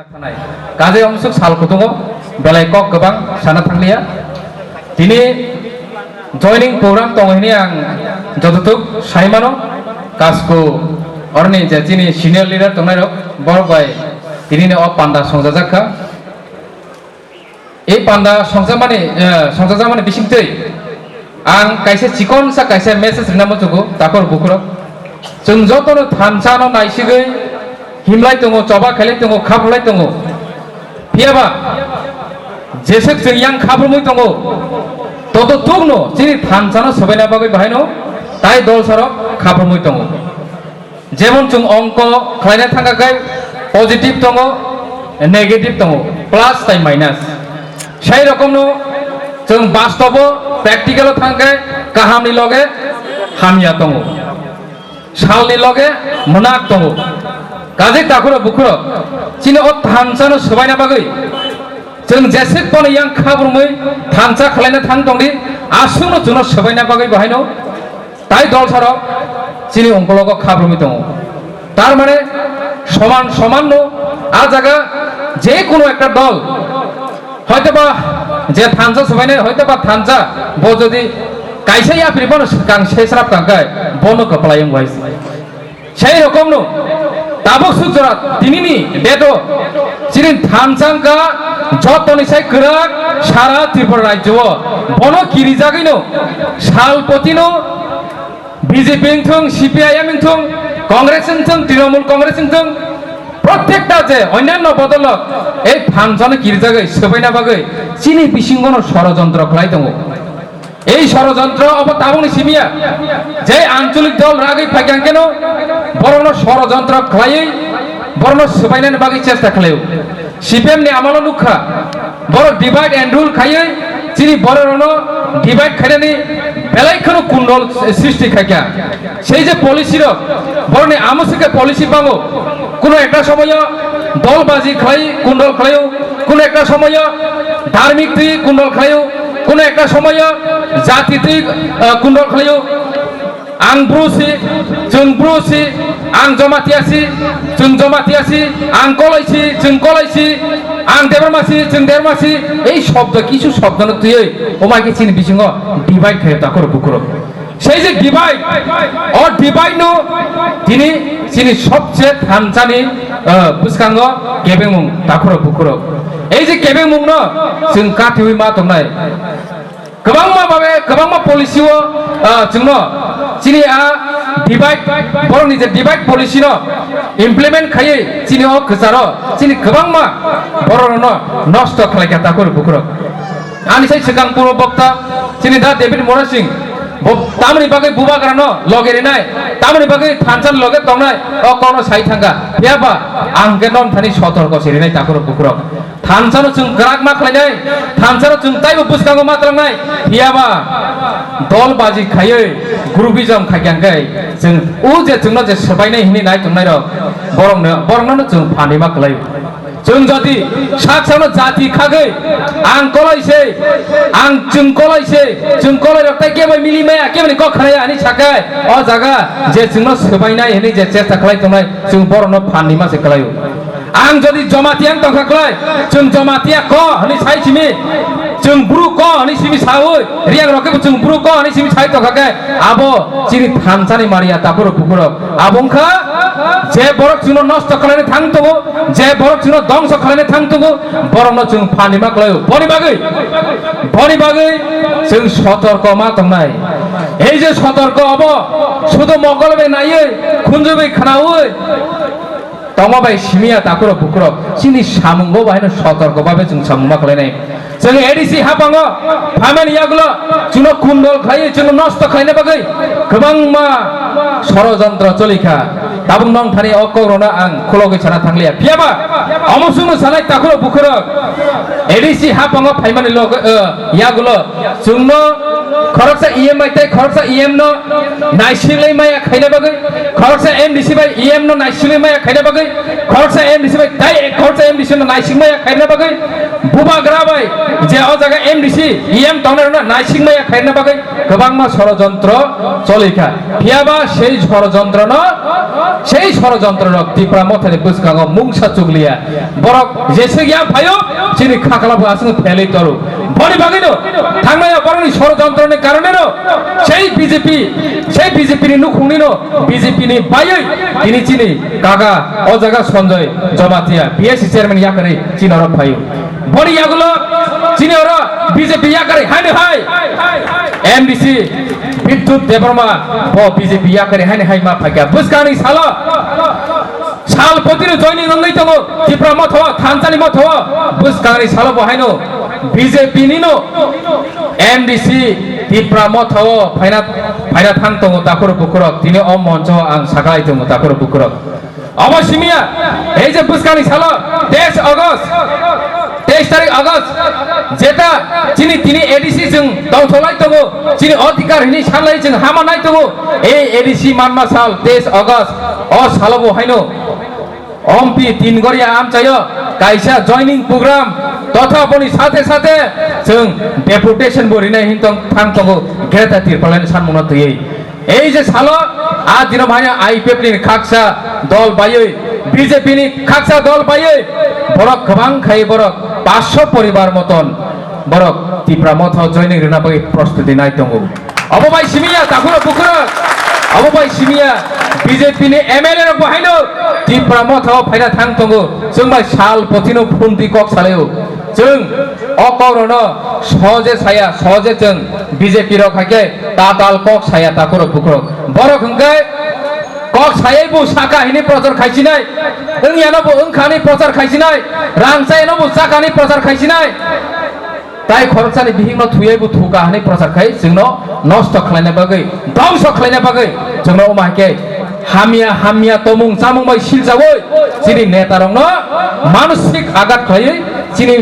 Kaje omsuk sal kutungo belai kok kebang sana thanglia tini joining program tong ini yang jotutuk saimano kasku orni je tini senior leader tongnai rok bor bai tini ne op panda songjajakha ei panda songjamani bisingtei ang kaise chikon sa kaise message rinamo jugo takor bukro जों जतनो थानसानो नायसिगै हिमलाय दङ चबा खायलाय दङ खाबलाय दङ पियाबा Jacek जों यां खाबलमै दङ तत तुगनो जिनि थानसानो सबायना बागै बाहायनो ताइ दल सरक खाबलमै दङ जेमन जों अंक खायना थांगाखै पजिटिव दङ नेगेटिव दङ प्लास ताइ माइनास সেই রকমनो जों बास्तव प्रेक्टिकल थांगाखै काहामनि लगे हामिया दङ सालनि लगे मोनाक दङ गाजे ताखुरो बुखुरो चिनो अ थानसानो सबायना बागै जों जेसे पन यां खाबुरमै थानसा खालायना थां दंदि आसुनो जुनो सबायना बागै बाहायनो ताइ दल सारो चिनि अंकलग खाबुरमै दङ तार माने समान समाननो आ जागा जे कोनो একটা দল হয়তোবা যে থানসা সবাইনে হয়তোবা থানসা ব যদি কাইসাই আপ্রিবন কাং শেষরাপ কাঙ্কায় বনো কপলায়ং ভাইস সেই রকম নো তাবক সুজরা তিনিনি ডেটো চিরিন থানসাংকা যতনিসাই করাক সারা ত্রিপুরা রাজ্য বনো কিরি জাগিনো সালপতিনো বিজেপি থং সিপিআইএম থং কংগ্রেস থং তৃণমূল কংগ্রেস থং প্রত্যেকটা যে অন্যান্য বদলক এই ফাংশনে কিরি জাগাই সবাইনা বাগৈ চিনি বিসিঙ্গন ষড়যন্ত্র খালাই দङ এই ষড়যন্ত্র অবতাবনি সিমিয়া যে আঞ্চলিক দল রাগই ফাইকাং কেন বরণ ষড়যন্ত্র খালাই বরণ সবাইনানি বাগৈ চেষ্টা খালাयो সিপিএম নি আমল নুখা বড় ডিভাইড এন্ড রুল খাইयै চিনি বড়রণ ডিভাইড খাইনানি বেলাইখনো কুণ্ডল সৃষ্টি খাইকা সেই যে পলিসির বরণে আমসিকে পলিসি পাঙ্গো কোনো একটা সময় দলবাজি খাই কুণ্ডল খালাयो কোনো একটা সময় ধার্মিক তুই কুণ্ডল খালাयो কোনো একটা সময় জাতি তুই কুণ্ডল খালাयो आं ब्रुसि जों ब्रुसि आं जमातियासि जों जमातियासि आं कलाइसि जों कलाइसि आं देरमासि जों देरमासि এই শব্দ কিছু শব্দ তুই ওমাকে চিনি বিসিঙ্গ ডিভাইড খায় তাকর বুকুর সেই যে ডিভাইড অ ডিভাইড নো তিনি চিনি সবচেয়ে থানসানি বুসকাঙ্গ কেবেমুং তাকর বুকুর এই যে কেবেমুং ন जों কাটিউই मा दंनाय गोबां पलिसिओ जोंनो चिनि आ डिवाइड बरनि जे डिवाइड पलिसि न इमप्लिमेंट खायै चिनि अ गजारो चिनि गोबां मा बरन नष्ट खालायका ताकुर बुकुर आनि साइ सिगां पूर्व बक्ता चिनि दा डेभिड मोरासिं तामनि बागै बुबाग्रानो लगेरिनाय तामनि बागै थानसाल लगे तंनाय अ कोनो साइ थांगा बेयाबा आंगे नम थानि सतर्क सिरिनाय ताकुर बुकुर थानसानो जों ग्राक मा खालायनाय थानसानो जों ताइबो बुसकांगो मात्रनाय हियाबा दल बाजि खायै ग्रुपिजम खायगांगै जों उ जे जोंनो जे सबायनाय हिनि नाय तंनाय र बरंनो जों फानिमा खालायो जों जदि साक्षानो जाति खागै आं कलाइसे आं जों कलाइसे जों कलाय रक्ताय केबै मिलिमाया केबै क खालाया आनि साखाय अ जागा जे जोंनो सबायनाय हिनि जे चेष्टा खालाय तंनाय जों बरंनो फानिमा से खालायो आं जदि जमातियां तंखाख्लाय जों जमातिया क हनि साइसिमि जों ब्रु क हनि सिमि सावै रियां रके जों ब्रु क हनि सिमि साइ तंखाखे आबो चिनि थानसानि मारिया ताकुर बुकुर आबंखा जे बरक जोंनो नष्ट खालायनो थां दङ जे बरक जोंनो ধ্বংস खालायनो थां दङ बरनो जों फानिमा खालायो बनि बागै जों सतर्क मा दंनाय এই যে সতর্ক হব শুধু মগলবে নাইयै খুনজবে খানাওই तमाबाय सिमिया ताकुर बुकुर चिनि सामुंगो बाहायनो सतर्क भाबे जों सामुंमा खालायनाय जों एडिसि हाबाङो फामेन यागुलो जोंनो कुन्दल खायो जोंनो नष्ट खायनो बागै गोबां मा षड़यन्त्र चलिखा दाबुं नं थानि अकरना आं खलगै साना थांलिया पियाबा अमसुनो सानाय ताकुर बुकुर एडिसि हाबाङो फाइमानि लग यागुलो जोंनो খরকসা EMI তাই খরকসা EM no নাইসিলাই মায়া খাইনা বাগৈ খরকসা MDC বাই EM no নাইসিলাই মায়া খাইনা বাগৈ খরকসা MDC বাই তাই খরকসা MDC no নাইসিং মায়া খাইনা বাগৈ বুবাগ্রা বাই যে অ জায়গা MDC EM তংনার না নাইসিং মায়া খাইনা বাগৈ গোবাং মা ষড়যন্ত্র চলিখা ফিয়াবা সেই ষড়যন্ত্র ন সেই ষড়যন্ত্র ন ত্রিপুরা মথানি বুসকাঙ্গ মুংসা চুগলিয়া বরক যেসে গিয়া ভাইও চিনি খাকলাবো আসুন ফেলে তরু বড়ি বাগিনো থাংনায়া বরনি ষড়যন্ত্রের কারণে সেই বিজেপি নি নুখুংনি বিজেপি নি বাইই তিনি চিনি কাকা ও জায়গা সঞ্জয় জমাতিয়া বিএসসি চেয়ারম্যান ইয়াকারে চিনর ভাইও বড়ি ইয়াগুলো চিনি ওরা বিজেপি ইয়াকারে হাইনে হাই এমডিসি বিদ্যুৎ দেববর্মা ও বিজেপি ইয়াকারে হাইনে হাই মা ফাইকা বুসকানি সালা সাল পতিনো জয়নি নঙ্গই তঙ্গ ত্রিপুরা মথ থানচালি মথ বুসকানি সালা বহাইনো বিজেপি নিনো এমডিসি ত্রিপুরা মথ ফাইনা থাং তঙ্গ তাকর বুকুরক তিনি অ মঞ্চ আং সাকাই তঙ্গ তাকর বুকুরক অবশ্যমিয়া এই যে বুসকানি সালা 23 তারিখ আগস্ট যেটা তিনি এডিসি जों दावथलाय दङ चिनि अधिकार हिनि सानलाय जों हामानाय दङ এই এডিসি मानमा साल 23 আগস্ট अ सालबो हायनो अम्पी तीनगरिया आमचायो कायसा जॉइनिंग प्रोग्राम तथा पनि साथे साथे जों डेपुटेशन बरिनाय हिंतं थां दङ गेता तिरपालायन सानमुना तयै এই যে সালো আ দিন ভাইয়া আইপিএফ नि खाकसा दल बायै বিজেপি नि खाकसा दल बायै बरक गोबां खाय बरक 500 परिवार मतन बरक ত্রিপুরা মথ জয়নিং রেনা বাই প্রস্তুতি নাই দङ অববাই সিমিয়া তাকুর বুকুর অববাই সিমিয়া বিজেপি नि एमएलए रक बहायनो ত্রিপুরা মথ फायना थां दङ जों बाय साल पथिनो फुंति कक सालायो जों अकरन सहजे साया सहजे जों বিজেপি रक हाके ताताल कक साया ताकुर बुकुर बरक हंगे कक सायैबो साका हिनि प्रचार खाइसिनाय ओंयानबो ओंखानि प्रचार खाइसिनाय रांसायनबो साकानि प्रचार खाइसिनाय ताई खरसानि बिहिंनो थुयैबो थुकाहानि प्रचार खाइ जोंनो नष्ट खालायनाय बागै ध्वंस खालायनाय बागै जोंनो माके हामिया तमुं सामुं बाय सिलजावै चिनि नेतारंनो मानसिक आघात खायै चिनि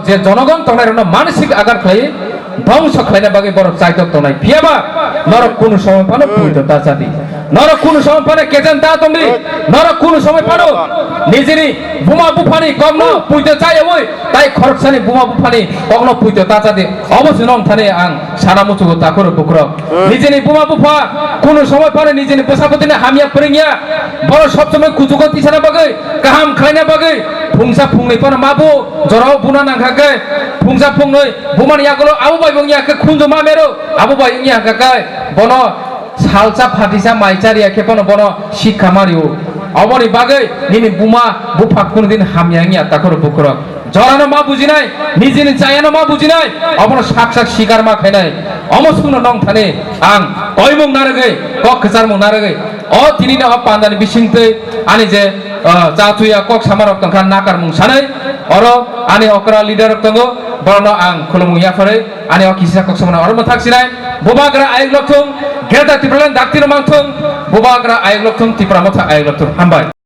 जे जनगण तंनायरनो मानसिक आघात खायै ধ্বংস খাইনা বাগে বড় চাইতক তনাই ফিয়াবা নরক কোন সময় পানো পুইতো তা জাতি নরক কোন সময় পানে কেজেন তা তুমি নরক কোন সময় পানো নিজেনি বুমা বুফানি কগ্ন পুইতো চাই ওই তাই খরকসানি বুমা বুফানি কগ্ন পুইতো তা জাতি অবশ্য নং থানে আং সানা মুচুগো তাকর বুকুর নিজেনি বুমা বুফা কোন সময় পানে নিজেনি পেশাপতিনে হামিয়া পরিঙ্গিয়া বড় সব সময় কুচুগো তিসানা বাগে কাহাম খাইনা বাগে ফুংসা ফুংनै পানো মাবু জরাও বুনা নাংখাকে ফুংসা ফুংनै বুমানি আগলো আবু बाय बंगिया के खुंजो मा मेरो आबो बाय इया काकाय बनो सालसा फाटिसा माइचारिया के बनो शिक्षा मारियो अबनि बागै निनि बुमा बुफा कोनदिन हामियाङिया ताकर बुकुर जरानो मा बुजिनाय निजिनि चायानो मा बुजिनाय अबनो साक्षात शिकार मा खायनाय अमसुनो नं थाने आं कयमुं नारगै कखसारमुं नारगै अ तिनिनो अ पान्दानि बिसिंतै आनि जे जातुया कक सामारक तंखा नाकार मुं सानै अरो आनि अकरा लिडार तंगो बरनो आं खुलुमु याफारै आनि अकिसा कक सामाना अरम थाक्सिनाय बुबाग्रा आयग लक्थुं गेदा तिप्रालान दाक्तिनो मांथुं बुबाग्रा आयग लक्थुं तिप्रा मथा आयग लक्थुं हामबाय।